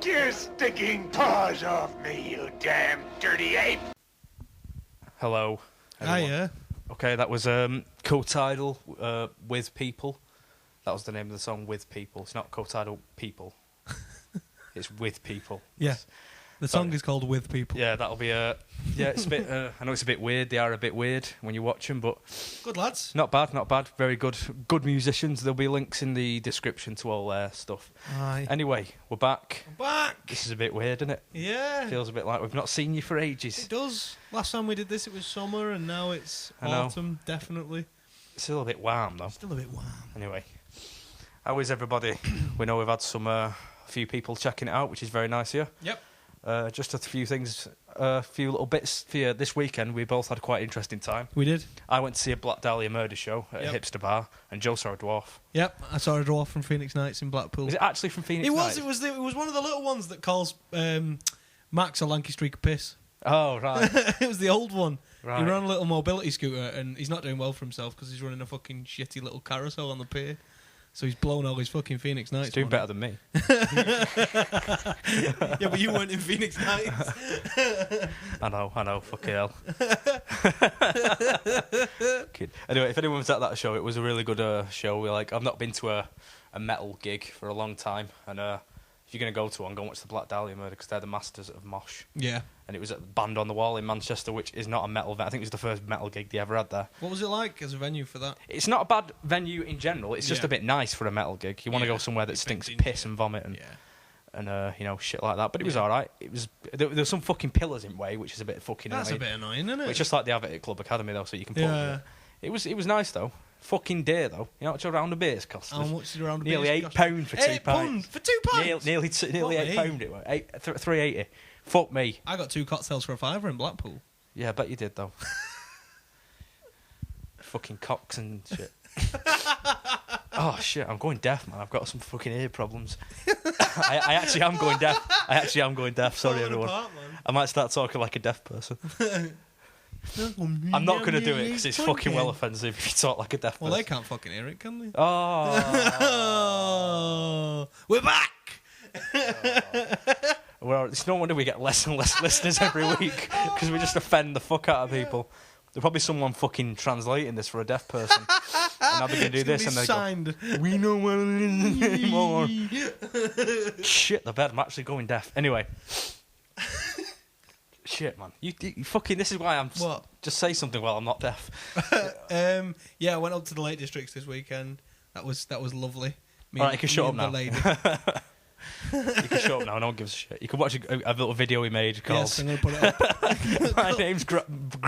your sticking paws off me, you damn dirty ape! Hello, everyone. Hiya. Okay, that was Cotidal with People. That was the name of the song, With People. It's not Cotidal People. It's With People. Yeah. The song is called With People. Yeah, that'll be yeah, it's a bit. I know it's a bit weird. They are a bit weird when you watch them, but Good lads. not bad, not bad. Very good musicians. There'll be links in the description to all their stuff. Aye. Anyway, we're back. Back. This is a bit weird, isn't it? Yeah. Feels a bit like we've not seen you for ages. It does. Last time we did this, it was summer, and now it's I know. autumn, definitely. It's still a bit warm though. Still a bit warm. Anyway, how is everybody? We know we've had a few people checking it out, which is very nice here. Yep. Just a few things, a few little bits for you. This weekend, we both had quite an interesting time. We did. I went to see a Black Dahlia murder show at Yep. a hipster bar, and Joe saw a dwarf. Yep. I saw a dwarf from Phoenix Nights in Blackpool. Was it actually from Phoenix It Nights? was. It was one of the little ones that calls Max a lanky streak of piss. Oh, right. It was the old one. Right. He ran a little mobility scooter, and he's not doing well for himself because he's running a fucking shitty little carousel on the pier. So he's blown all his fucking Phoenix Nights. He's doing better than me. Yeah, but you weren't in Phoenix Nights. I know, fucking hell. Kid. Anyway, if anyone was at that show, it was a really good show. I've not been to a metal gig for a long time, and if you're going to go to one, go and watch the Black Dahlia murder, because they're the masters of mosh. Yeah. And it was at the Band on the Wall in Manchester, which is not a metal venue. I think it was the first metal gig they ever had there. What was it like as a venue for that? It's not a bad venue in general. It's just Yeah. a bit nice for a metal gig. You want to Yeah. go somewhere that Bit stinks dingy. piss and vomit and shit like that. But it was Yeah. all right. It was there was some fucking pillars in way, which is a bit fucking That's annoying. a bit annoying, isn't it? But it's just like they have it at Club Academy though, so you can put Yeah. it was nice though. Fucking day though. You know how much a round of beers cost? How much did a round of Nearly beers £8 cost? for 2 pints. £8 for 2 pints? Nearly Fuck me. £8 it was. £3.80. Fuck me. I got 2 cocktails for a £5 in Blackpool. Yeah, I bet you did though. Fucking cocks and shit. Oh shit, I'm going deaf, man. I've got some fucking ear problems. I actually am going deaf. Sorry, Falling everyone. apart, man. I might start talking like a deaf person. I'm not going to do it because it's fucking well offensive if you talk like a deaf person. Well, they can't fucking hear it, can they? Oh. Oh, we're back! Well, it's no wonder we get less and less listeners every week because we just offend the fuck out of people. There's probably someone fucking translating this for a deaf person. And now they're going to do this and they signed. go, we don't want to listen anymore. Shit the bed, I'm actually going deaf. Anyway. Shit, man. You fucking, this is why I'm... What? Just say something while I'm not deaf. Yeah, I went up to the Lake Districts this weekend. That was lovely. All right, you can shut up and the now. lady. You can shut up now, no one gives a shit. You can watch a little video we made called... Yes, I'm going to put it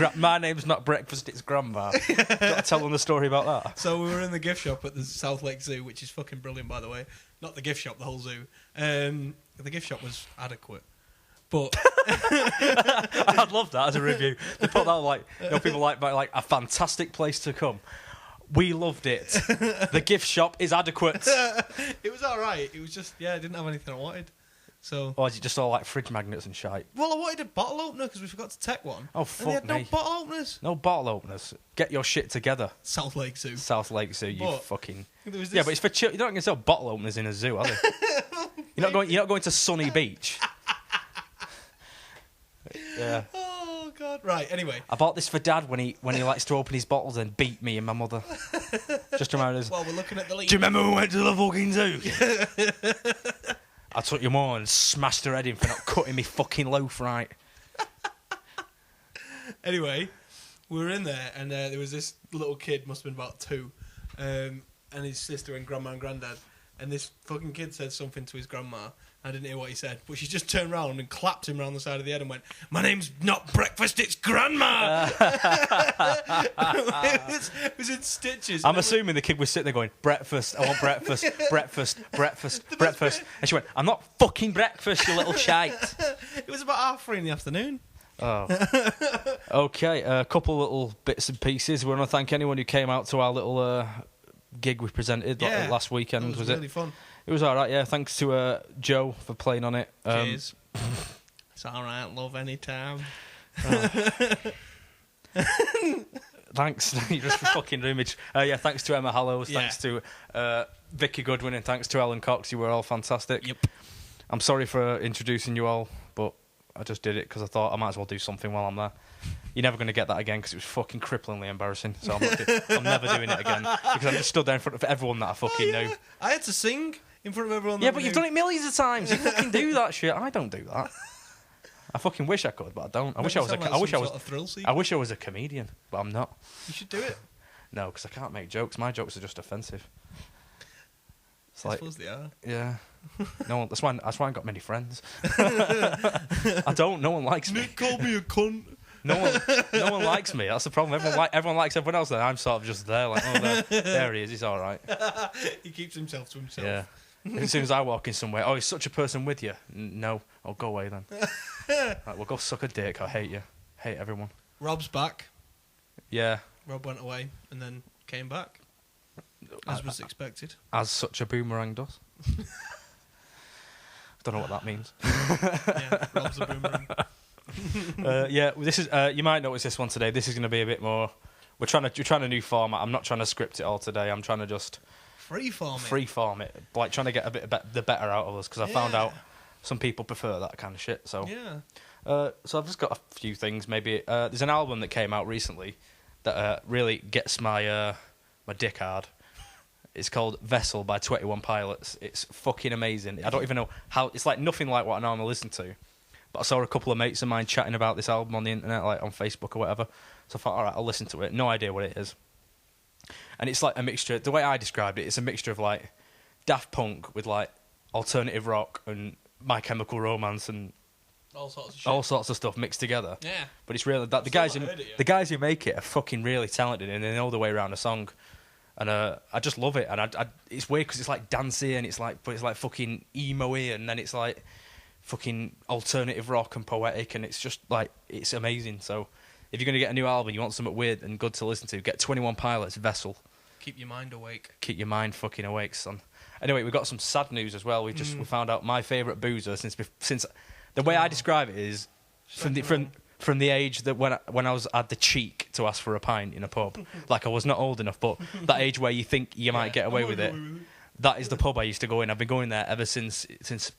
up. my name's not breakfast, it's grandma. Do you want to tell them the story about that? So we were in the gift shop at the South Lake Zoo, which is fucking brilliant, by the way. Not the gift shop, the whole zoo. The gift shop was adequate. But I'd love that as a review. They put that people like a fantastic place to come. We loved it. The gift shop is adequate. it was all right. It was just, I didn't have anything I wanted. So, Or is it just all like fridge magnets and shite? well, I wanted a bottle opener because we forgot to take one. Oh, And they fuck had no me. bottle openers. No bottle openers. Get your shit together. South Lake Zoo. South Lake Zoo, you But fucking... There was this, Yeah, but it's for you're not going to sell bottle openers in a zoo, are they? You're not going to Sunny Beach. Yeah. Oh God! Right. Anyway, I bought this for Dad when he likes to open his bottles and beat me and my mother. Just to remind us. while we're looking at the lead. Do you remember when we went to the fucking zoo? I took your mum and smashed her head in for not cutting me fucking loaf right. Anyway, we were in there, and there was this little kid, must have been about 2, and his sister and grandma and granddad. And this fucking kid said something to his grandma. I didn't hear what he said, but she just turned around and clapped him round the side of the head and went, "My name's not breakfast, it's grandma." It was in stitches. I'm assuming the kid was sitting there going, breakfast, I want breakfast, breakfast, breakfast, breakfast. And she went, I'm not fucking breakfast, you little shite. It was about 3:30 in the afternoon. Oh. Okay, a couple little bits and pieces. We want to thank anyone who came out to our little gig we presented last weekend. It was really fun. It was all right, yeah. Thanks to Joe for playing on it. Cheers. It's all right, love anytime. Thanks. You're just a fucking image. Yeah, thanks to Emma Hallows. Yeah. Thanks to Vicky Goodwin, and thanks to Ellen Cox. You were all fantastic. Yep. I'm sorry for introducing you all, but I just did it because I thought I might as well do something while I'm there. You're never going to get that again because it was fucking cripplingly embarrassing. So I'm never doing it again because I just stood there in front of everyone that I fucking knew. I had to sing in front of everyone. Yeah, but you've done it millions of times. You fucking do that shit. I don't do that. I fucking wish I could, but I don't. I wish I was a comedian, but I'm not. You should do it. No, because I can't make jokes. My jokes are just offensive. It's I suppose they are. Yeah. No one, that's why I haven't got many friends. I don't. No one likes me. Nick called me a cunt. No one likes me. That's the problem. Everyone likes everyone else. And I'm sort of just there, like, oh, there he is. He's all right. He keeps himself to himself. Yeah. As soon as I walk in somewhere, oh, he's such a person with you. No, I'll go away then. Right, well, go suck a dick. I hate you. Hate everyone. Rob's back. Yeah. Rob went away and then came back, as was expected. As such a boomerang does. Don't know what that means. Yeah, Rob's a boomerang. Yeah, this is. You might notice this one today. This is going to be a bit more. We're trying a new format. I'm not trying to script it all today. I'm trying to just freeform it, like trying to get a bit the better out of us because I found out some people prefer that kind of shit. So yeah. So I've just got a few things. Maybe there's an album that came out recently that really gets my my dick hard. It's called Vessel by 21 Pilots. It's fucking amazing. I don't even know how. It's like nothing like what I normally listen to. But I saw a couple of mates of mine chatting about this album on the internet, like on Facebook or whatever. So I thought, all right, I'll listen to it. No idea what it is. And it's like a mixture. The way I described it, it's a mixture of like Daft Punk with like alternative rock and My Chemical Romance and all sorts of shit. All sorts of stuff mixed together. Yeah. But it's really that the guys who make it are fucking really talented and they know the way around a song. And I just love it. And it's weird because it's like dancey and it's like fucking emo-y and then it's like fucking alternative rock and poetic and it's just like it's amazing. So if you're going to get a new album, you want something weird and good to listen to, get 21 Pilots Vessel. Keep your mind awake. Keep your mind fucking awake, son. Anyway, we've got some sad news as well. We found out my favourite boozer since the way I describe it is from the age that when I had the cheek to ask for a pint in a pub, like I was not old enough, but that age where you think you might get away with it. That is the pub I used to go in. I've been going there ever since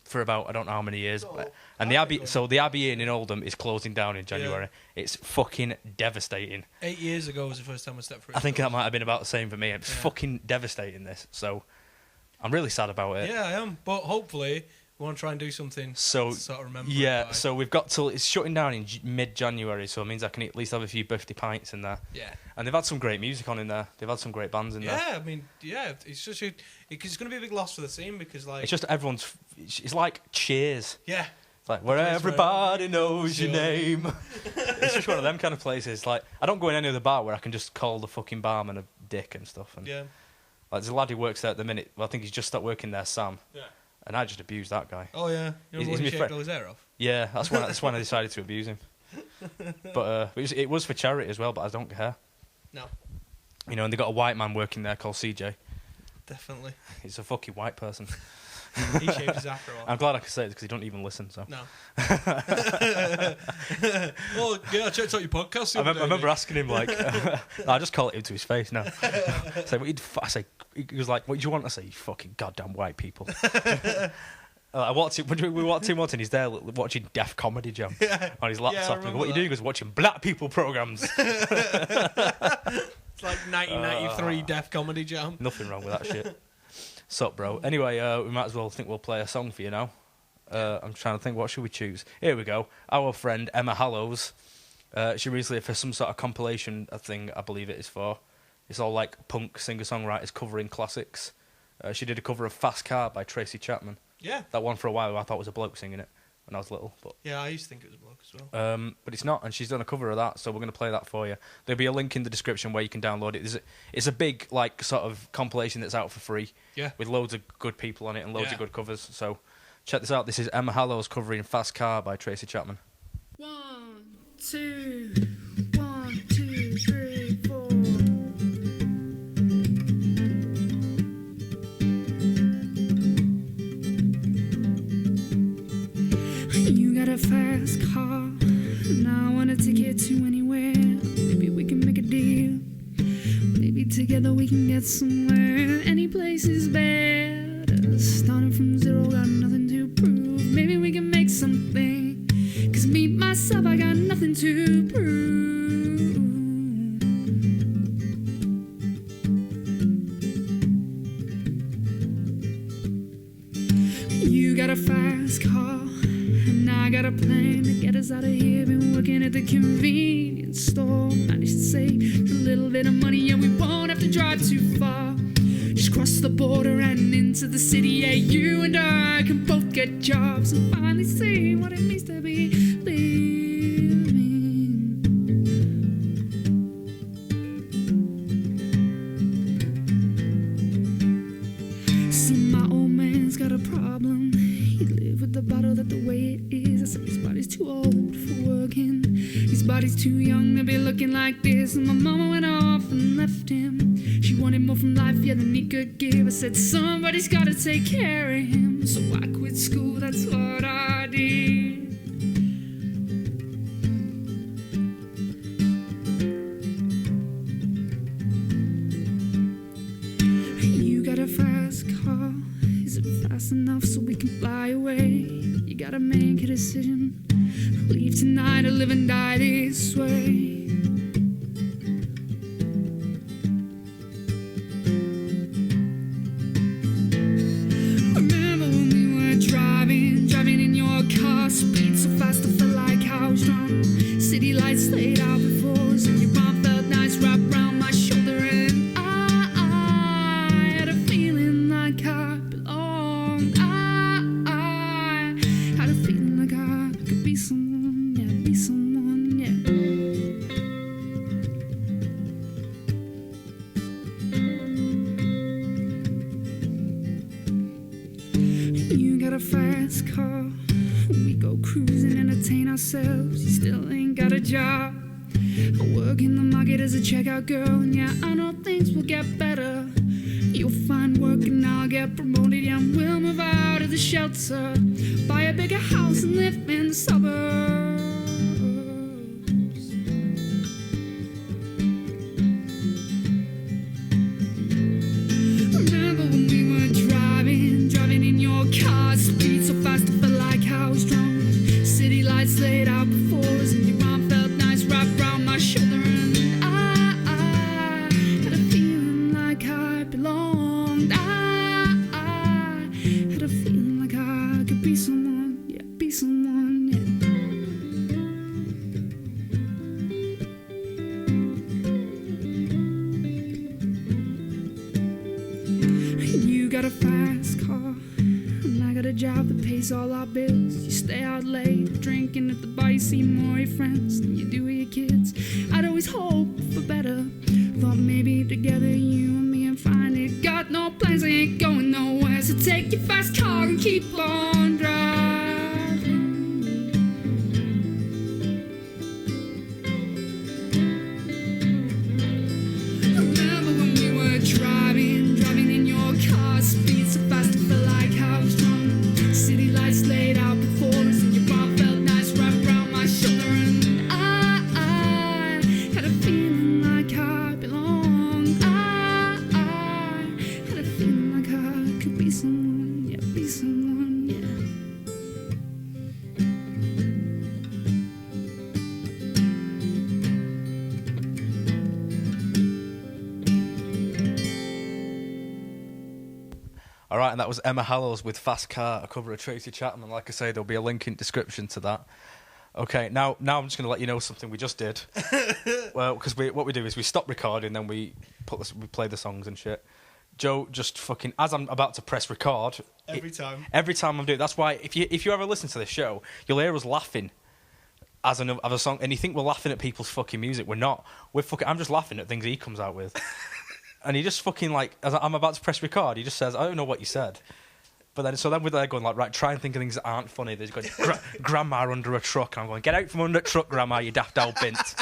for about I don't know how many years. And the Abbey Inn in Oldham is closing down in January. Yeah. It's fucking devastating. 8 years ago was the first time I stepped through. I think that might have been about the same for me. It's fucking devastating this. So I'm really sad about it. Yeah, I am. But hopefully we want to try and do something to sort of remember. Yeah, so we've got till it's shutting down in mid-January, so it means I can at least have a few birthday pints in there. Yeah. And they've had some great music on in there. They've had some great bands in there. Yeah, I mean, it's just it's going to be a big loss for the scene because like it's just everyone's. It's like Cheers. Yeah. It's like where everybody knows your name. It's just one of them kind of places. Like I don't go in any other bar where I can just call the fucking barman a dick and stuff. And, yeah. Like there's a lad who works there at the minute. Well, I think he's just stopped working there, Sam. Yeah. And I just abused that guy. Oh yeah, you know when he shaved all his hair off. Yeah, that's when I decided to abuse him. But it was for charity as well. But I don't care. No. You know, and they got a white man working there called CJ. Definitely. He's a fucking white person. He shaved his afro off. I'm glad I can say it because he don't even listen. So. No. Well, yeah, I checked out your podcast. I remember asking him like, I just call it him to his face now. He was like, "What do you want?" I say, "You fucking goddamn white people." We walked in once and he's there watching Def Comedy Jam on his laptop. What you do? He goes watching black people programs. It's like 1993 Def Comedy Jam. Nothing wrong with that shit. Sup, bro? Anyway, we might as well think we'll play a song for you now. I'm trying to think, what should we choose? Here we go. Our friend Emma Hallows. She recently, for some sort of compilation thing, I believe it is for. It's all like punk singer-songwriters covering classics. She did a cover of Fast Car by Tracy Chapman. Yeah. That one for a while I thought was a bloke singing it when I was little. But yeah, I used to think it was a bloke as well. But it's not, and she's done a cover of that, so we're going to play that for you. There'll be a link in the description where you can download it. It's a big, like, sort of compilation that's out for free. Yeah. With loads of good people on it and loads of good covers. So check this out. This is Emma Hallows covering Fast Car by Tracy Chapman. 1, 2, 1, 2, 3, 4. You got a fast car, and I wanted to get to anywhere. Maybe we can make a deal. Maybe together we can get somewhere. Any place is better. Starting from zero, got nothing to prove. something to prove. You got a fast car, and I got a plan to get us out of here. Been working at the convenience store. Managed to save a little bit of money, and we won't have to drive too far. Just cross the border and into the city. Yeah, you and I can both get jobs and finally see what it means to be living. See, my old man's got a problem. He live with the bottle that the way it is. I said his body's too old for working. His body's too young to be looking like this. And my mama went off and left him. She wanted more from life, yeah, than he could give. I said somebody's gotta take care of him. So I quit school, that's what I did. You got a fast car. Is it fast enough so we can fly away? You gotta make a decision. Leave tonight or live and die this way. Remember when we were driving in your car, speed so fast I felt like I was drunk. City lights laid out before us, and your arm felt nice wrapped around my shoulder, and I had a feeling like I belonged. I had a feeling like I could be someone, yeah, be someone, yeah. You got a fast car. We go cruising, entertain ourselves. You still ain't got a job. I work in the market as a checkout girl, and yeah, I know things will get better. You'll find work and I'll get promoted. Yeah, and we'll move out of the shelter, buy a bigger house and live in the suburbs. Remember when we were driving in your car, speed so fast I felt like I was drunk. City lights laid out before us, and your arm felt nice wrapped around my shoulder, and I had a feeling like I belonged. I had a feeling like I could be someone, yeah, be someone, yeah. You got a fast car, and I got a job that pays all our bills. You stay out late, drinking at the bar. You see more of your friends than you do with your kids. I'd always hope for better. Thought maybe together you and me and find it. Got no plans, I ain't going nowhere. So take your fast car and keep on driving. Remember when we were driving in your car, speed so fast I felt like I was drunk. City lights laid out before us, and your arm felt nice wrapped around my shoulder, and I had a feeling like I belonged. I had a feeling like I could be someone, yeah, be someone, yeah. All right, and that was Emma Hallows with Fast Car, a cover of Tracy Chapman. Like I say, there'll be a link in description to that. Okay, now I'm just going to let you know something we just did. Well, because what we do is we stop recording, then we play the songs and shit. Joe just fucking, as I'm about to press record, Every time I'm doing. That's why if you ever listen to this show, you'll hear us laughing as a song, and you think we're laughing at people's fucking music. We're not. I'm just laughing at things he comes out with. And he just fucking, like, as I'm about to press record, he just says, I don't know what you said. But then we're there going, like, right, try and think of things that aren't funny. There's going, grandma under a truck. And I'm going, get out from under a truck, grandma, you daft old bint.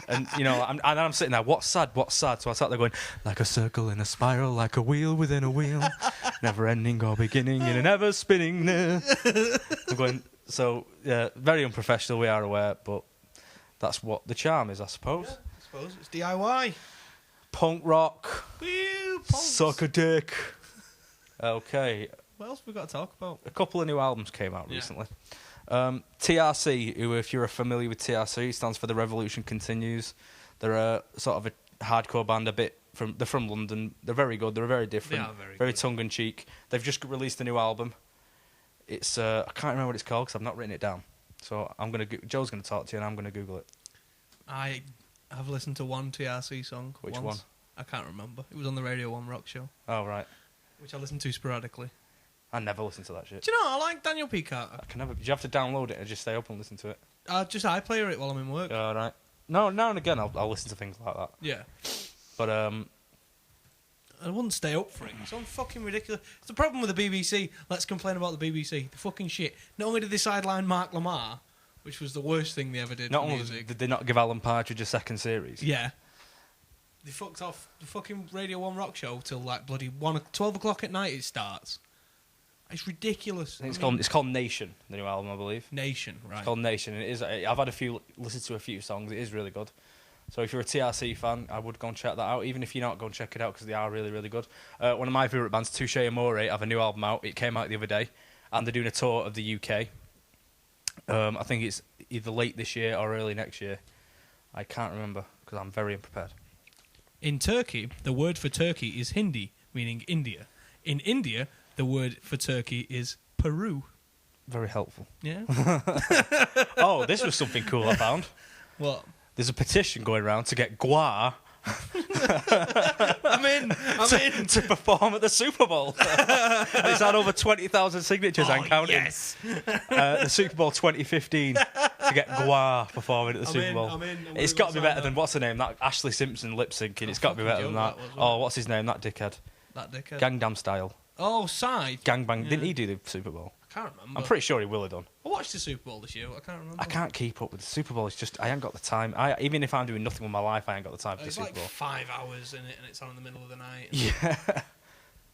And, you know, I'm sitting there, what's sad? So I sat there going, like a circle in a spiral, like a wheel within a wheel. Never ending or beginning in an ever spinning. I'm going, so, yeah, very unprofessional, we are aware, but that's what the charm is, I suppose. Yeah, I suppose it's DIY. Punk rock. Woo, punks. Suck a dick. Okay. What else have we got to talk about? A couple of new albums came out recently. TRC, who, if you're familiar with TRC, stands for The Revolution Continues. They're a sort of a hardcore band, they're from London. They're very good. They're very different. They are very very good. tongue-in-cheek. They've just released a new album. It's I can't remember what it's called because I've not written it down. So Joe's gonna talk to you and I'm gonna Google it. I have listened to one TRC song. Which once. one? I can't remember. It was on the Radio 1 Rock Show, Oh right, which I listened to sporadically. I never listen to that shit. Do you know, I like Daniel P. Carter. I can never. Do you have to download it and just stay up and listen to it? I just iPlayer it while I'm in work. All right. No, now and again I'll listen to things like that. Yeah. But I wouldn't stay up for it. It's so fucking ridiculous. It's the problem with the BBC. Let's complain about the BBC. The fucking shit. Not only did they sideline Mark Lamar, which was the worst thing they ever did not for only music. did they not give Alan Partridge a second series. Yeah. They fucked off the fucking Radio 1 Rock Show till like bloody 12 o'clock at night it starts. It's ridiculous. I think it's called Nation, the new album, I believe. Nation, right. It's called Nation, and it is. I've had listened to a few songs. It is really good. So if you're a TRC fan, I would go and check that out. Even if you're not, go and check it out because they are really, really good. One of my favourite bands, Touche Amore, have a new album out. It came out the other day, and they're doing a tour of the UK. I think it's either late this year or early next year. I can't remember because I'm very unprepared. In Turkey, the word for Turkey is Hindi, meaning India. In India, the word for Turkey is Peru. Very helpful. Yeah. Oh, this was something cool I found. What? There's a petition going around to get Gua I'm in. to perform at the Super Bowl. It's had over 20,000 signatures and counting. Yes. The Super Bowl 2015 to get Gua performing at the Super Bowl. I'm in. It's got to be better than what's her name? That Ashley Simpson lip syncing. It's got to be better than that. What's his name? That dickhead. That dickhead. Gangnam Style. Oh, Side. Gangbang. Yeah. Didn't he do the Super Bowl? I can't remember. I'm pretty sure he will have done. I watched the Super Bowl this year. I can't remember. I can't keep up with the Super Bowl. It's just I ain't got the time. Even if I'm doing nothing with my life, I ain't got the time for the It's Super like Bowl. 5 hours in it, and it's on in the middle of the night. Yeah.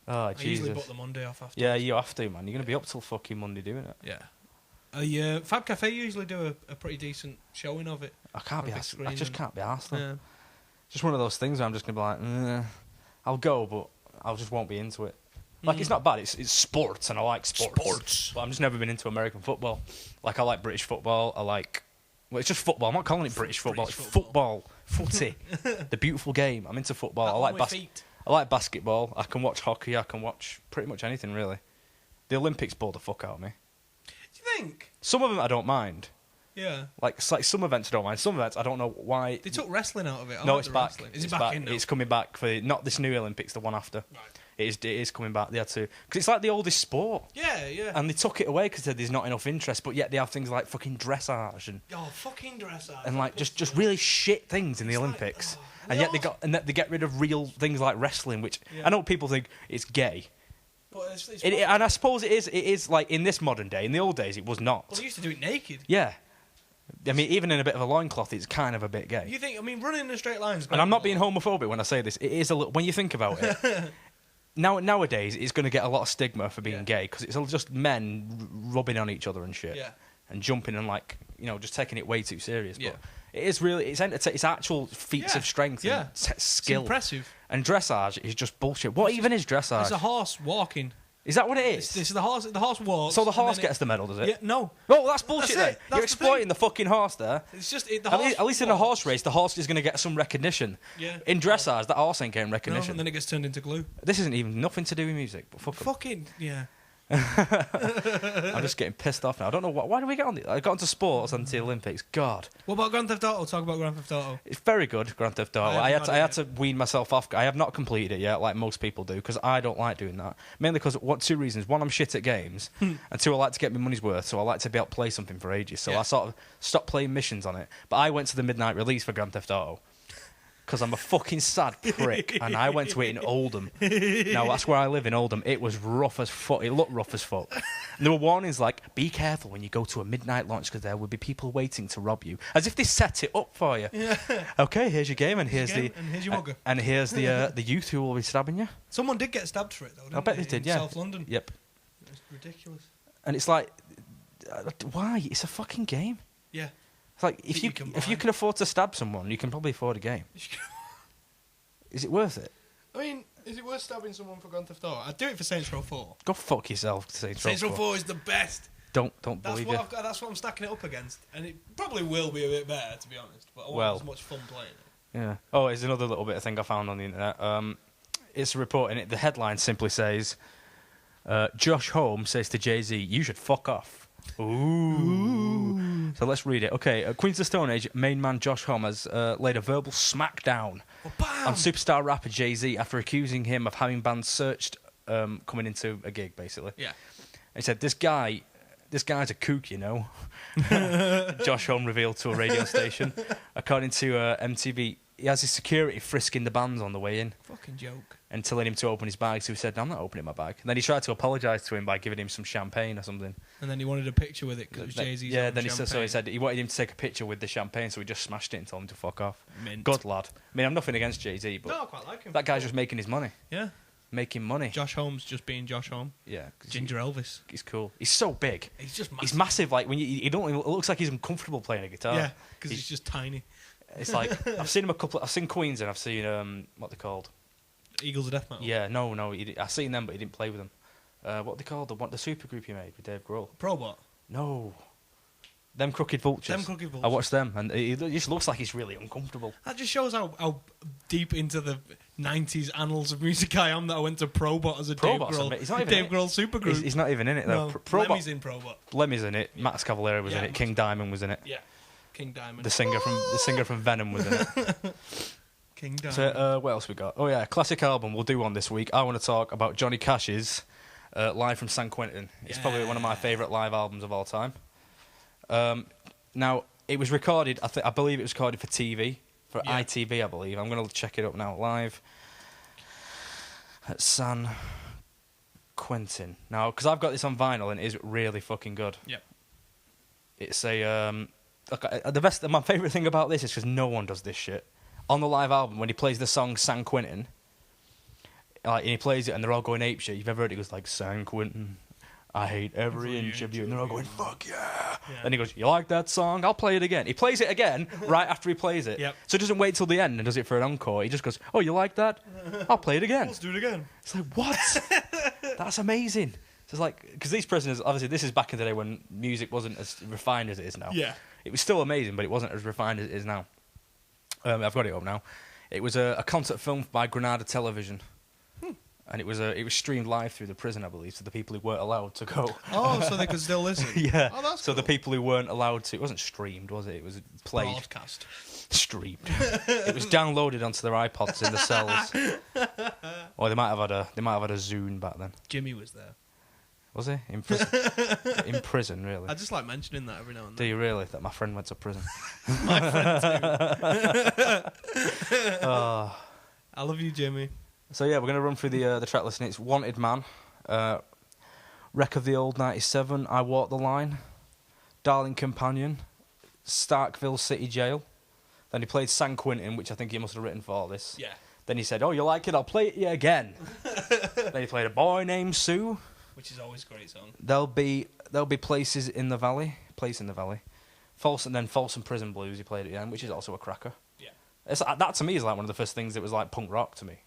Oh I usually Jesus. book the Monday off after. Yeah, you have to, man. You're gonna be up till fucking Monday doing it. Yeah. Fab Cafe usually do a pretty decent showing of it. I can't On be a big asked. screen I just and- can't be asked. Yeah. Just one of those things where I'm just gonna be like, I'll go, but I just won't be into it. Like it's not bad. It's sports, and I like sports. But I'm just never been into American football. Like I like British football. It's just football. I'm not calling it British football. It's football, footy, the beautiful game. I'm into football. I like basketball. I can watch hockey. I can watch pretty much anything really. The Olympics bore the fuck out of me. Do you think? Some of them I don't mind. Yeah. Like some events I don't mind. Some events I don't know why. They took wrestling out of it. I No, like it's the back. wrestling. Is it It's back in now? It's coming back for not this new Olympics, the one after. Right. It is coming back. They had to because it's like the oldest sport. Yeah, yeah. And they took it away because there's not enough interest, but yet they have things like fucking dressage and Fucking dressage. like just really shit things in the Olympics. And yet they get rid of real things like wrestling, which I know people think it's gay. But And I suppose it is. It is like in this modern day. In the old days, it was not. Well, they used to do it naked. Yeah. I mean, even in a bit of a loincloth, it's kind of a bit gay. You think? I mean, running in a straight line is great. And I'm not being homophobic when I say this. It is a little. When you think about it, nowadays it's going to get a lot of stigma for being gay because it's all just men rubbing on each other and shit, and jumping and just taking it way too serious. But it is really it's actual feats of strength and skill. It's impressive. And dressage is just bullshit. What even is dressage? It's a horse walking. Is that what it is? This is the horse. The horse walks. So the horse gets the medal, does it? Yeah. No. Oh, that's bullshit. That's it. Then That's you're the exploiting the fucking horse there. It's just the horse. At least in a horse race, the horse is going to get some recognition. Yeah. In dressage, that horse ain't getting No, recognition. and then it gets turned into glue. This isn't even nothing to do with music, but fuck 'em. Fucking yeah. I'm just getting pissed off now. I don't know why do we get on the... I got onto sports and the Olympics. God. What about Grand Theft Auto? Talk about Grand Theft Auto. It's very good, Grand Theft Auto. I had to wean myself off. I have not completed it yet, like most people do, because I don't like doing that. Mainly because, two reasons. One, I'm shit at games, and two, I like to get my money's worth, so I like to be able to play something for ages. So I sort of stopped playing missions on it. But I went to the midnight release for Grand Theft Auto. Because I'm a fucking sad prick, and I went to it in Oldham. Now, that's where I live in Oldham. It was rough as fuck. It looked rough as fuck. And there were warnings like, be careful when you go to a midnight launch, because there will be people waiting to rob you. As if they set it up for you. Yeah. Okay, here's your game, and here's your mugger. And here's the youth who will be stabbing you. Someone did get stabbed for it, though, didn't I bet they did, yeah. South London. Yep. It's ridiculous. And it's like, why? It's a fucking game. Yeah. It's like, if you can afford to stab someone, you can probably afford a game. Is it worth it? I mean, is it worth stabbing someone for Grand Theft Auto? I'd do it for Saints Row 4. Go fuck yourself, Saints Row 4. Saints Row 4 is the best. Don't That's believe what you. I've got. That's what I'm stacking it up against, and it probably will be a bit better, to be honest. But I won't have as much fun playing it. Yeah. Oh, it's another little bit of thing I found on the internet. It's a report in it. The headline simply says, Josh Holmes says to Jay-Z, "You should fuck off." Ooh. So let's read it. Okay, Queens of the Stone Age main man Josh Holmes has laid a verbal smackdown on superstar rapper Jay-Z after accusing him of having bands searched coming into a gig, basically. Yeah. He said, this guy's a kook, you know. Josh Holmes revealed to a radio station. According to MTV, he has his security frisking the bands on the way in. Fucking joke. And telling him to open his bag. So he said, "I'm not opening my bag." And then he tried to apologise to him by giving him some champagne or something. And then he wanted a picture with it because it was Jay-Z's. Yeah, then he said he wanted him to take a picture with the champagne, so he just smashed it and told him to fuck off. Mint. Good lad. I mean, I'm nothing against Jay-Z, but No, I quite like him. that guy's just making his money. Yeah. Making money. Josh Holmes just being Josh Holmes. Yeah. 'Cause Ginger Elvis. He's cool. He's so big. He's just massive. He's massive. Like when you don't. It looks like he's uncomfortable playing a guitar. Yeah, because he's just tiny. It's like I've seen him a couple. I've seen Queens and I've seen what they're called. Eagles of Death Metal. Yeah, no. I've seen them, but he didn't play with them. What they called the super group he made with Dave Grohl. Probot. No, them Crooked Vultures. I watched them, and it just looks like he's really uncomfortable. That just shows how deep into the 90s annals of music I am that I went to Probot as a Probot's Dave Grohl supergroup. He's not even in it though. No, Lemmy's in Probot. Lemmy's in it. Max Cavalera was in it. King Diamond was in it. Yeah, King Diamond. The singer from Venom was in it. King Diamond. So what else we got? Oh yeah, classic album we'll do one this week. I want to talk about Johnny Cash's Live from San Quentin. It's probably one of my favourite live albums of all time. Now it was recorded. I believe it was recorded for TV, for ITV. I believe. I'm going to check it up now. Live at San Quentin. Now, because I've got this on vinyl and it is really fucking good. Yep. It's a my favourite thing about this is because no one does this shit. On the live album, when he plays the song San Quentin, and he plays it and they're all going apeshit. You've ever heard it goes like, San Quentin, I hate every inch of you. And they're all going, fuck yeah. And he goes, you like that song? I'll play it again. He plays it again right after he plays it. Yep. So he doesn't wait till the end and does it for an encore. He just goes, oh, you like that? I'll play it again. Let's do it again. It's like, what? That's amazing. So it's like, because these prisoners, obviously this is back in the day when music wasn't as refined as it is now. Yeah. It was still amazing, but it wasn't as refined as it is now. I've got it up now. It was a concert filmed by Granada Television. And it was streamed live through the prison, I believe, to the people who weren't allowed to go. Oh, so they could still listen. Yeah. Oh, that's so cool. the people who weren't allowed to... It wasn't streamed, was it? It was played. Broadcast. Streamed. It was downloaded onto their iPods in the cells. Or they might have had a Zune back then. Jimmy was there. Was he? In prison? In prison, really? I just like mentioning that every now and Do then. you really? That my friend went to prison? My friend too. Oh. I love you, Jimmy. So yeah, we're going to run through the track listing. It's Wanted Man, Wreck of the Old 97, I Walk the Line, Darling Companion, Starkville City Jail. Then he played San Quentin, which I think he must have written for all this. Yeah. Then he said, oh, you like it? I'll play it again. Then he played A Boy Named Sue. Which is always a great song. There'll be Places in the Valley. Place in the Valley. Folsom Prison Blues he played at the end, which is also a cracker. Yeah. That to me is like one of the first things that was like punk rock to me.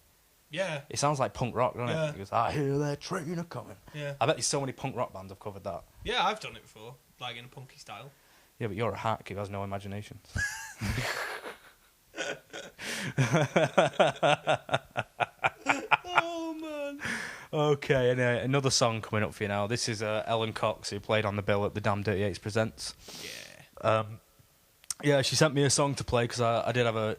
Yeah. It sounds like punk rock, doesn't Yeah. it? It goes, I hear that train a-coming. Yeah. I bet there's so many punk rock bands have covered that. Yeah, I've done it before, like in a punky style. Yeah, but you're a hack who has no imagination. Oh, man. Okay, anyway, another song coming up for you now. This is Ellen Cox, who played on the bill at the Damn Dirty Eights Presents. Yeah. Yeah, she sent me a song to play because I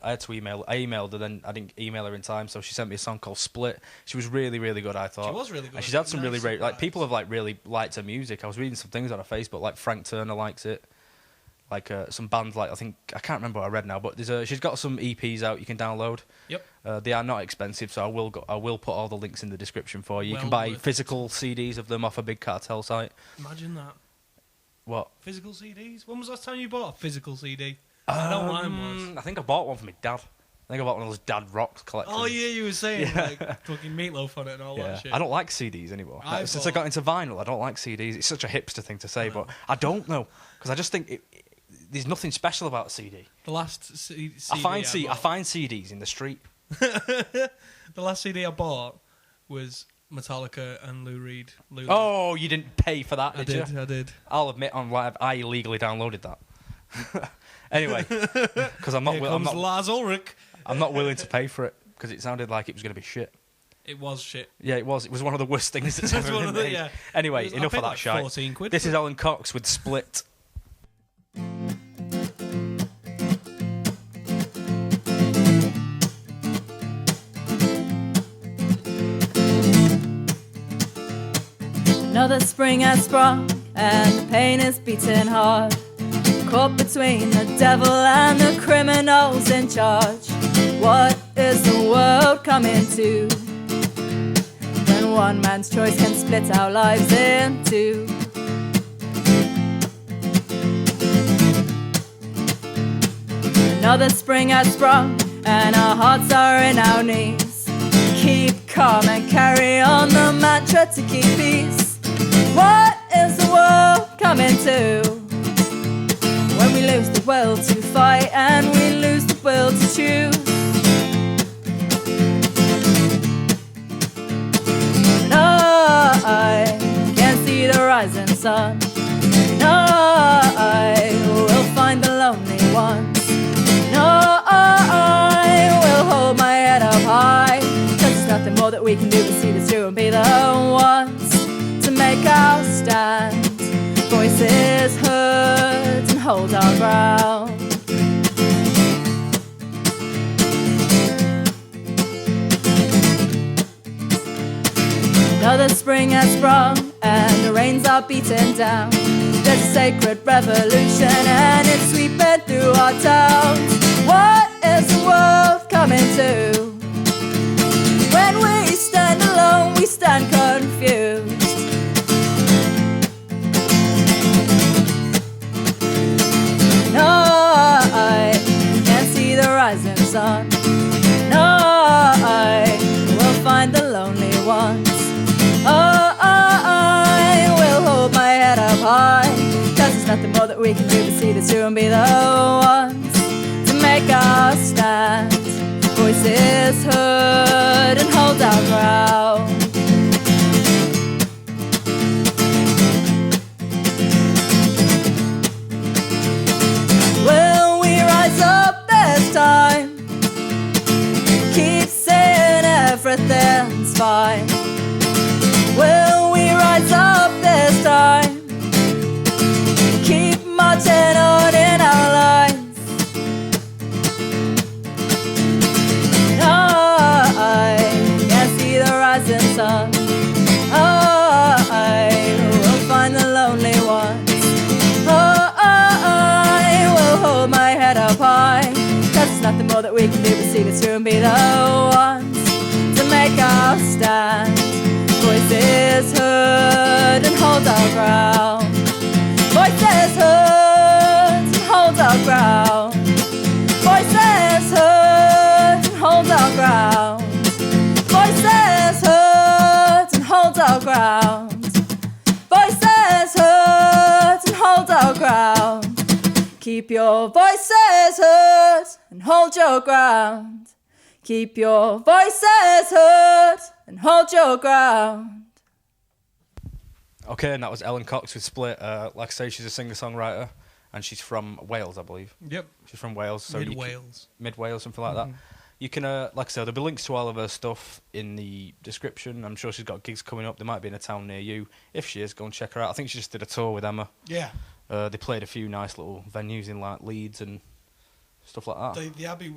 had to email. I emailed her, then I didn't email her in time, so she sent me a song called Split. She was really, really good, I thought. She was really good. And she's had some Nice really great, like, surprise. people have, like, really liked her music. I was reading some things on her Facebook, like Frank Turner likes it. Like, some bands, like, I can't remember what I read now, but she's got some EPs out you can download. Yep. They are not expensive, so I will put all the links in the description for you. You Well can buy worth it. physical CDs of them off a big cartel site. Imagine that. What? Physical CDs? When was the last time you bought a physical CD? I know mine was. I think I bought one for my dad. I think I bought one of those Dad Rocks collections. Oh, yeah, you were saying, like, fucking Meatloaf on it and all that shit. I don't like CDs anymore. Since I got into vinyl, I don't like CDs. It's such a hipster thing to say, but I don't know. Because I just think there's nothing special about a CD. The last CD I find CDs in the street. The last CD I bought was Metallica and Lou Reed. Oh, you didn't pay for that, I did did. you? I did. I'll admit on live, I illegally downloaded that. Anyway, because I'm not. Here comes Lars Ulrich. I'm not willing to pay for it because it sounded like it was going to be shit. It was shit. Yeah, it was. It was one of the worst things that's ever been made. Yeah. Anyway, enough of that like shite. 14 quid This for is it. Alan Cox with Split. Another spring has sprung and the pain is beating hard. Caught between the devil and the criminals in charge. What is the world coming to when one man's choice can split our lives in two? Another spring has sprung and our hearts are in our knees. Keep calm and carry on the mantra to keep peace. What is the world coming to when we lose the will to fight and we lose the will to choose? And I can see the rising sun. And I will find the lonely ones. And I will hold my head up high. 'Cause there's nothing more that we can do but see this through and be the ones to make our stand. Voices heard and hold our ground. Another spring has sprung and the rains are beating down. There's a sacred revolution and it's sweeping through our towns. What is the world coming to when we stand alone, we stand confused? No, I can't see the rising sun. No, I will find the lonely ones. Oh, I will hold my head up high. 'Cause there's nothing more that we can do but see this through and be the ones to make our stand. Voices heard and hold our ground. Will we rise up this time? Keep saying everything's fine. Will we rise up this time? Keep marching on in our lines. I can see the rising sun. I will find the lonely ones. I will hold my head up high. 'Cause there's nothing more that we can do but see this through and be the ones to make our stand. Voices heard and hold our ground. Voices heard and hold our ground. Voices heard and hold our ground. Voices heard and hold our ground. Voices heard and hold our ground. Keep your voices heard and hold your ground. Keep your voices heard and hold your ground. Okay, and that was Ellen Cox with Split. Like I say, she's a singer-songwriter, and she's from Wales, I believe. Yep. She's from Wales. So Mid-Wales. Mid-Wales, something like that. You can, like I said, there'll be links to all of her stuff in the description. I'm sure she's got gigs coming up. They might be in a town near you. If she is, go and check her out. I think she just did a tour with Emma. Yeah. They played a few nice little venues in like Leeds and stuff like that. The Abbey,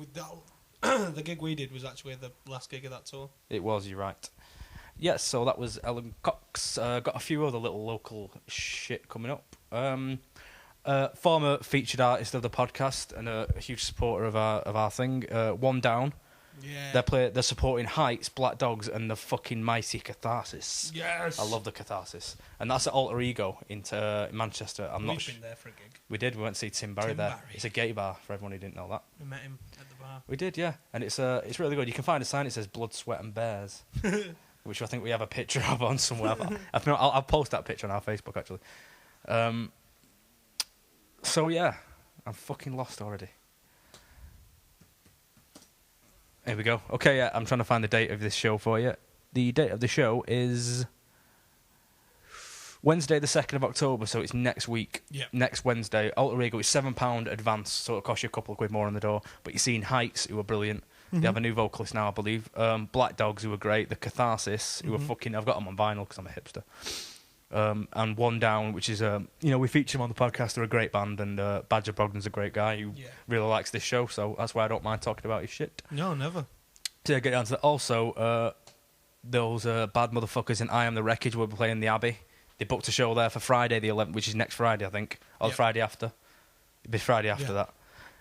the gig we did was actually the last gig of that tour. It was, you're right. Yes, so that was Ellen Cox. Got a few other little local shit coming up. Former featured artist of the podcast and a huge supporter of our thing. One Down. Yeah. They're supporting Heights, Black Dogs, and the fucking mighty Catharsis. Yes. I love the Catharsis, and that's at Alter Ego in Manchester. We've been there for a gig. We did. We went to see Tim Barry there. It's a gay bar for everyone who didn't know that. We met him at the bar. We did, yeah, and it's really good. You can find a sign that says Blood, Sweat, and Bears, which I think we have a picture of on somewhere. I'll post that picture on our Facebook actually. So yeah, I'm fucking lost already. Here we go. Okay, yeah, I'm trying to find the date of this show for you. the date of the show is Wednesday, the 2nd of October, so it's next week. Yeah. Next Wednesday. Alter Ego is £7 advance, so it'll cost you a couple of quid more on the door. But you're seeing Heights, who are brilliant. They have a new vocalist now, I believe. Black Dogs, who are great. The Catharsis, who are fucking... I've got them on vinyl because I'm a hipster. And One Down, which is... we feature them on the podcast. They're a great band, and Badger Brogdon's a great guy who really likes this show, so that's why I don't mind talking about his shit. No, never. To get down to that, also, those bad motherfuckers in I Am the Wreckage will be playing the Abbey. They booked a show there for Friday the 11th, which is next Friday, I think. Or the Friday after. It'll be Friday after that.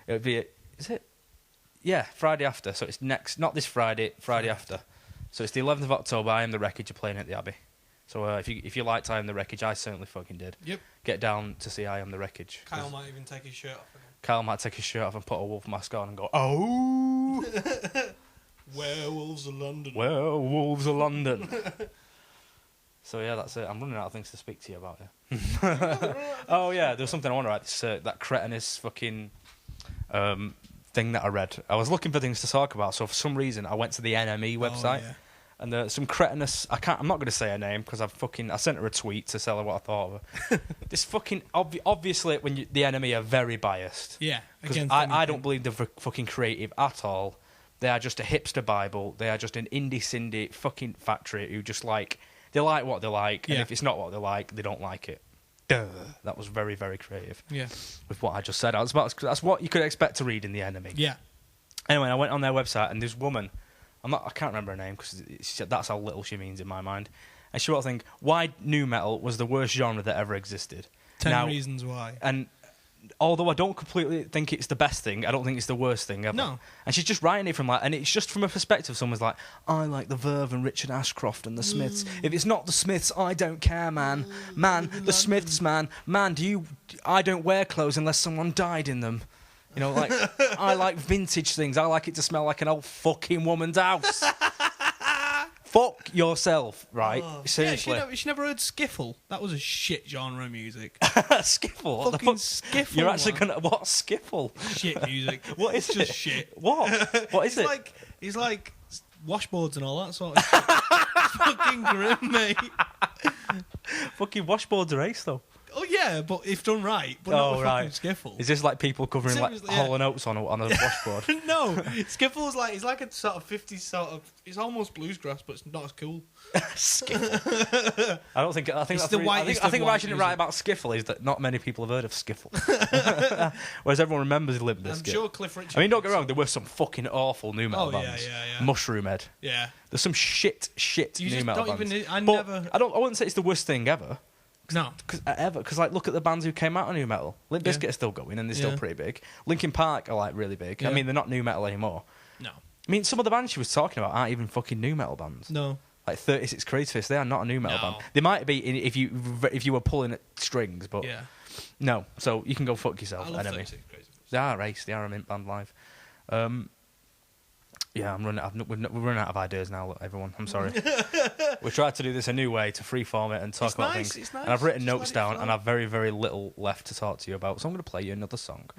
It'll be... Is it? Yeah, Friday after. So it's next... Not this Friday, Friday after. So it's the 11th of October, I Am the Wreckage, you're playing at the Abbey. So if you liked I Am the Wreckage, I certainly fucking did. Yep. Get down to see I Am the Wreckage. Kyle might even take his shirt off again. Kyle might take his shirt off and put a wolf mask on and go, oh! Werewolves of London. Werewolves of London. So yeah, that's it. I'm running out of things to speak to you about here. Oh yeah, there was something I want to write. This, that cretinous fucking thing that I read. I was looking for things to talk about, so for some reason I went to the NME website, and some cretinous. I'm not going to say her name because I sent her a tweet to tell her what I thought of her. This fucking obviously when the NME are very biased. Yeah, because I don't believe they're fucking creative at all. They are just a hipster Bible. They are just an indie fucking factory who just like. They like what they like, and if it's not what they like, they don't like it. Duh. That was very, very creative. Yeah. With what I just said. That's what you could expect to read in The Enemy. Yeah. Anyway, I went on their website, and this woman, I can't remember her name, because that's how little she means in my mind. And she wrote a thing, why nu metal was the worst genre that ever existed. 10 reasons why. And although I don't completely think it's the best thing, I don't think it's the worst thing ever. No. And she's just writing it from and it's just from a perspective. Someone's like, I like the Verve and Richard Ashcroft and the Smiths. If it's not the Smiths, I don't care, man. The Smiths, man. I don't wear clothes unless someone died in them. You know, like, I like vintage things. I like it to smell like an old fucking woman's house. Fuck yourself, right? Seriously. Yeah, she never heard skiffle. That was a shit genre of music. Skiffle? Fucking skiffle. You're actually going to... What? Skiffle? Shit music. What is just it? Shit. What? What is it? It's like washboards and all that sort of shit. Fucking grim, mate. Fucking washboards are ace, though. Oh, yeah, but if done right. But not a fucking skiffle. Is this like people covering Hall and Oates on a washboard? No, skiffle is it's like a sort of 50s sort of... It's almost bluesgrass, but it's not as cool. Skiffle. I think it's the whitest. I think what I shouldn't write about skiffle is that not many people have heard of skiffle. Whereas everyone remembers Limp Bizkit. I'm sure Cliff Richard... I mean, don't get me wrong, there were some fucking awful nu metal bands. Yeah. Mushroomhead. Yeah. There's some shit nu metal bands. I wouldn't say it's the worst thing ever. No, because look at the bands who came out of nu metal. Limp Bizkit are still going and they're still pretty big. Linkin Park are like really big. I mean, they're not nu metal anymore. No, I mean some of the bands she was talking about aren't even fucking nu metal bands. No, like 36 Crazy, they are not a nu metal band. They might be if you were pulling at strings, but no. So you can go fuck yourself. I love 36 Crazy. They are ace. They are a mint band live. Yeah, we're running out of ideas now, look, everyone. I'm sorry. We tried to do this a new way to freeform it and talk about things. It's nice. And I've written notes down, and I've very, very little left to talk to you about. So I'm going to play you another song.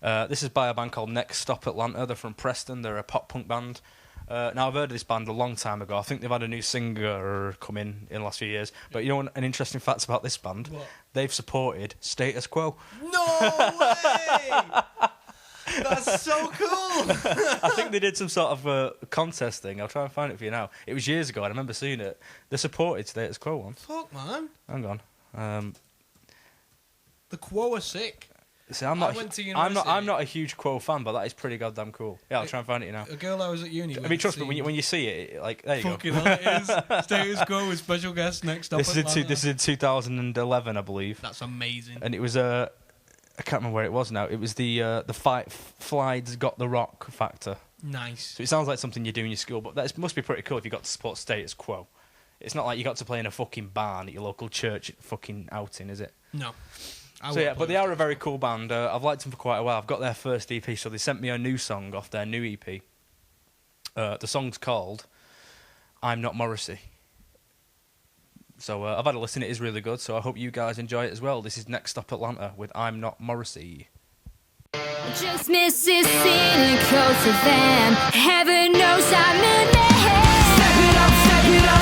This is by a band called Next Stop Atlanta. They're from Preston. They're a pop-punk band. Now, I've heard of this band a long time ago. I think they've had a new singer come in the last few years. But you know an interesting fact about this band? What? They've supported Status Quo. No way! That's so cool! I think they did some sort of contest thing. I'll try and find it for you now. It was years ago. I remember seeing it. They supported Status Quo once. Fuck, man. Hang on. The Quo are sick. See, I'm not a huge Quo fan, but that is pretty goddamn cool. Yeah, I'll try and find it now. A girl I was at uni with. I mean, trust me, when you see it, like, there you fucking go. Fucking hell, it is. Status Quo with special guest Next Up Atlanta. This is in 2011, I believe. That's amazing. And it was I can't remember where it was now. It was the Flides Got the Rock factor. Nice. So it sounds like something you do in your school, but that must be pretty cool if you got to support Status Quo. It's not like you got to play in a fucking barn at your local church fucking outing, is it? No. But they are a very cool band. I've liked them for quite a while. I've got their first EP, so they sent me a new song off their new EP. The song's called I'm Not Morrissey. So I've had a listen. It is really good, so I hope you guys enjoy it as well. This is Next Stop Atlanta with I'm Not Morrissey. Just misses cynical to them. Heaven knows I'm in their head. Step it up, step it up.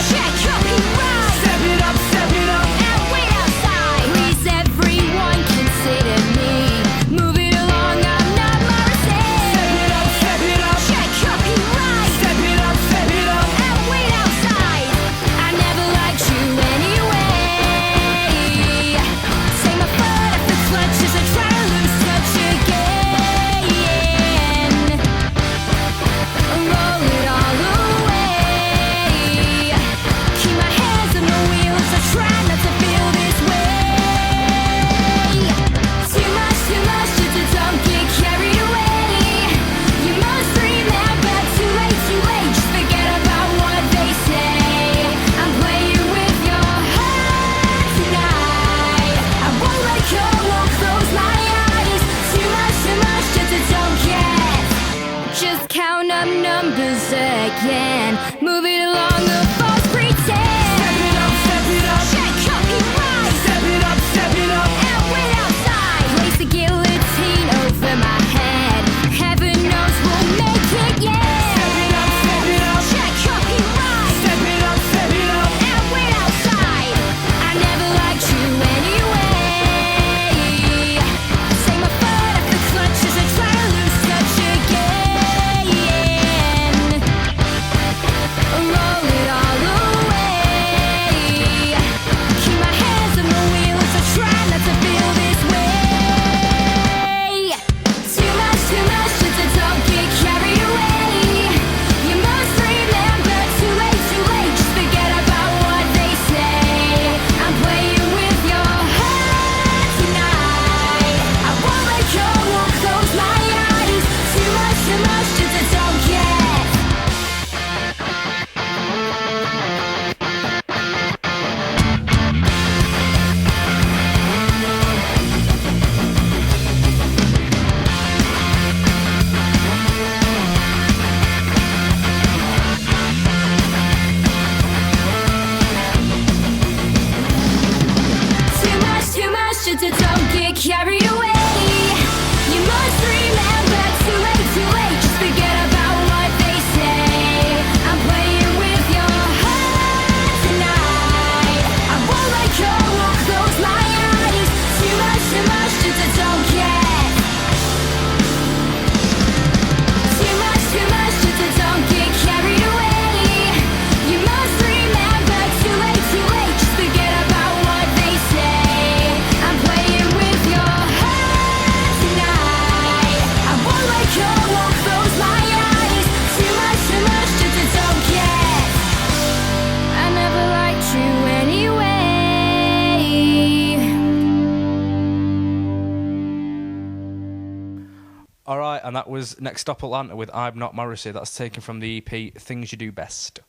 All right, and that was Next Stop Atlanta with I'm Not Morrissey. That's taken from the EP Things You Do Best.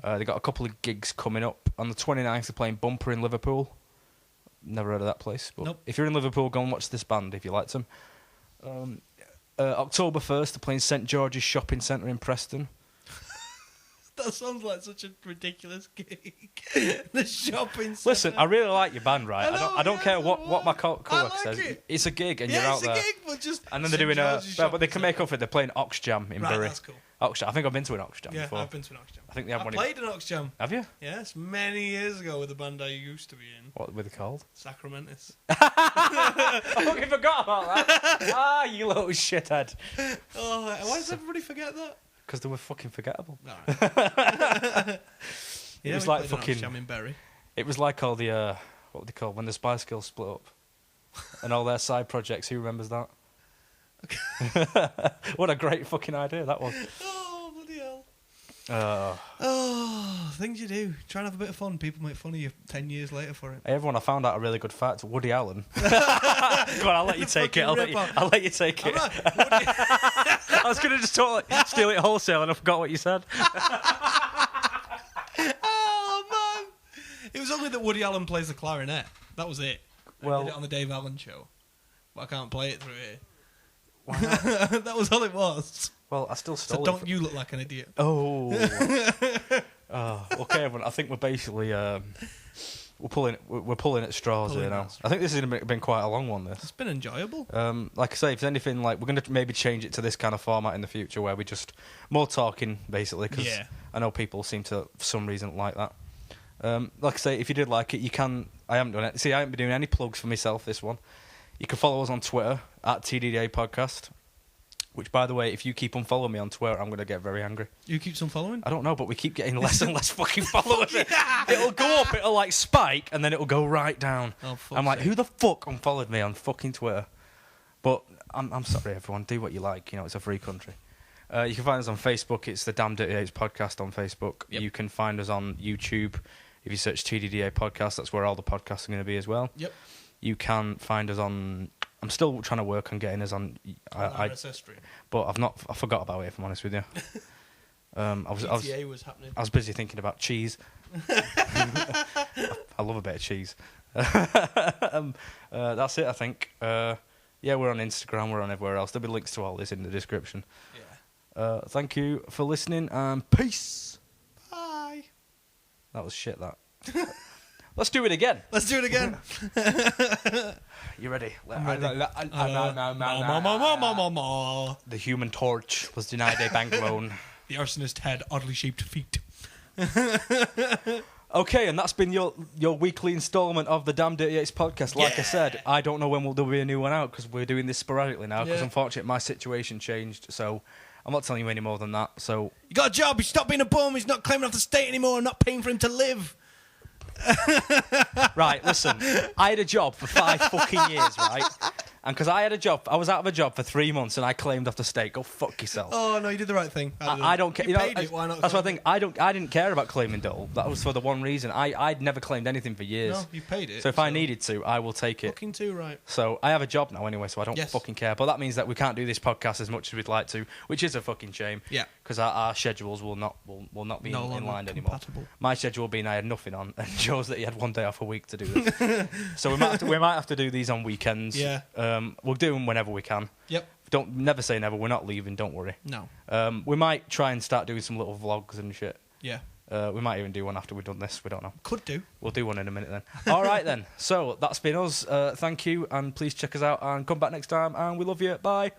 They got a couple of gigs coming up. On the 29th, they're playing Bumper in Liverpool. Never heard of that place. But Nope. if you're in Liverpool, go and watch this band if you liked them. October 1st, they're playing St George's Shopping Centre in Preston. That sounds like such a ridiculous gig. The shopping centre. Listen, I really like your band, right? I don't care what my co-worker like says. it. It's a gig, and Yeah, you're out it's a there. gig, but just. And then they're doing but they can make up for it. They're playing Ox Jam in Right, Bury. that's cool. Ox Jam. I think I've been to an Ox Jam Yeah, before. I've been to an Ox Jam. I think they have I one. played an Ox Jam. Have you? Yes, many years ago with the band I used to be in. What were they called? Sacramentus. I fucking forgot about that. You little shithead. Oh, why does everybody forget that? Because they were fucking forgettable. Right. It was we like played an Ox fucking. Jam in Bury. It was like all the what were they called when the Spice Girls split up, and all their side projects. Who remembers that? What a great fucking idea that was. Oh, bloody hell. Oh, things you do. Try and have a bit of fun. People make fun of you 10 years later for it. Hey, everyone, I found out a really good fact. Woody Allen. Go on, I'll let you take it. I'll let you take it. I was going to just steal it wholesale and I forgot what you said. Oh, man. It was only that Woody Allen plays the clarinet. That was it. Well- I did it on the Dave Allen show. But I can't play it through here. Why not? That was all it was. Well, I still So stole don't it. you look like an idiot. Oh. Okay, everyone. I think we're basically we're pulling at straws Pulling here now. at straws. I think this has been quite a long one. This. It's been enjoyable. Like I say, if there's anything like we're going to maybe change it to this kind of format in the future where we just more talking basically because Yeah. I know people seem to for some reason like that. Like I say, if you did like it, you can. I haven't done it. See, I haven't been doing any plugs for myself this one. You can follow us on Twitter at TDDA Podcast. Which, by the way, if you keep unfollowing me on Twitter, I'm going to get very angry. You keep some following? I don't know, but we keep getting less and less fucking followers. It'll go up, it'll like spike, and then it'll go right down. Oh, fuck's I'm like, sake. who the fuck unfollowed me on fucking Twitter? But I'm sorry, everyone. Do what you like. You know, it's a free country. You can find us on Facebook. It's the Damn Dirty Apes Podcast on Facebook. Yep. You can find us on YouTube. If you search TDDA Podcast, that's where all the podcasts are going to be as well. Yep. You can find us on... I'm still trying to work on getting us on... RSS stream. But I forgot about it, if I'm honest with you. I was happening. was busy thinking about cheese. I love a bit of cheese. That's it, I think. Yeah, we're on Instagram, we're on everywhere else. There'll be links to all this in the description. Yeah. Thank you for listening, and peace. Bye. That was shit, that. Let's do it again. Let's do it again. You ready? The Human Torch was denied a bank loan. arsonist had oddly shaped feet. Okay, and that's been your weekly instalment of the Damn Dirty Apes podcast. Like I said, I don't know when there'll be a new one out because we're doing this sporadically now because unfortunately my situation changed. So I'm not telling you any more than that. So You got a job. He stopped being a bum. He's not claiming off the state anymore. I'm not paying for him to live. right, listen, I had a job for 5 fucking years, right? And because I had a job, I was out of a job for 3 months, and I claimed off the state. Go fuck yourself. Oh no, you did the right thing. I don't care. You You know, paid it. Why not? that's what I think. I didn't care about claiming dole. That was for the one reason. I'd never claimed anything for years. No, you paid it. So if I needed to, I will take it. Fucking too right. So I have a job now anyway, so I don't Yes. fucking care. But that means that we can't do this podcast as much as we'd like to, which is a fucking shame. Yeah. Because our schedules will not be No in longer line anymore. compatible. My schedule being I had nothing on, and Joe's that he had one day off a week to do this. So we might have to do these on weekends. Yeah. We'll do them whenever we can. Yep. Don't never say never. We're not leaving. Don't worry. No. We might try and start doing some little vlogs and shit. Yeah. We might even do one after we've done this. We don't know. Could do. We'll do one in a minute then. All right then. So that's been us. Thank you, and please check us out and come back next time. And we love you. Bye.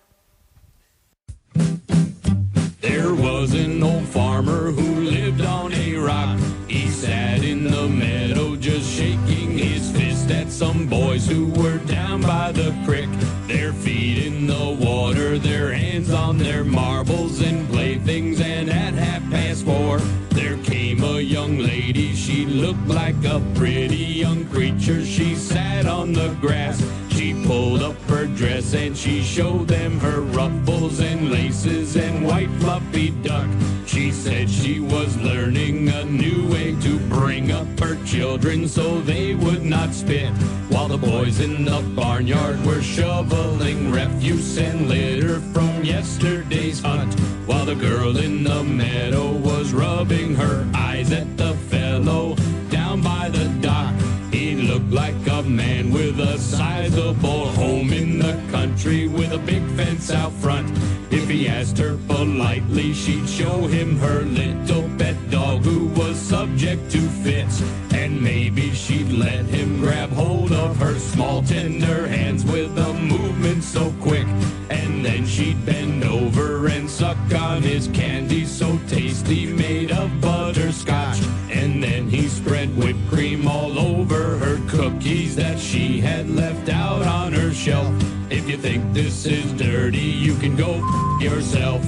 There was an old farmer who lived on a rock. He sat in the meadow just shaking his fist at some boys who were down by the creek. Their feet in the water, their hands on their marbles and playthings, and at 4:30 there came a young lady. She looked like a pretty young creature. She sat on the grass. She pulled up her dress and she showed them her ruffles and laces and white fluffy duck. She said she was learning a new way to bring up her children so they would not spit. while the boys in the barnyard were shoveling refuse and litter from yesterday's hunt, while the girl in the meadow was rubbing her eyes at the fellow down by the dock. He looked like a man with a sizable home in the country with a big fence out front. If he asked her politely, she'd show him her little pet dog who was subject to fits. And maybe she'd let him grab hold of her small tender hands with a movement so quick. And then she'd bend over and suck on his candy so tasty made of butterscotch. And then he spread whipped cream all over her cookies that she had left out on her shelf. If you think this is dirty, you can go f*** yourself.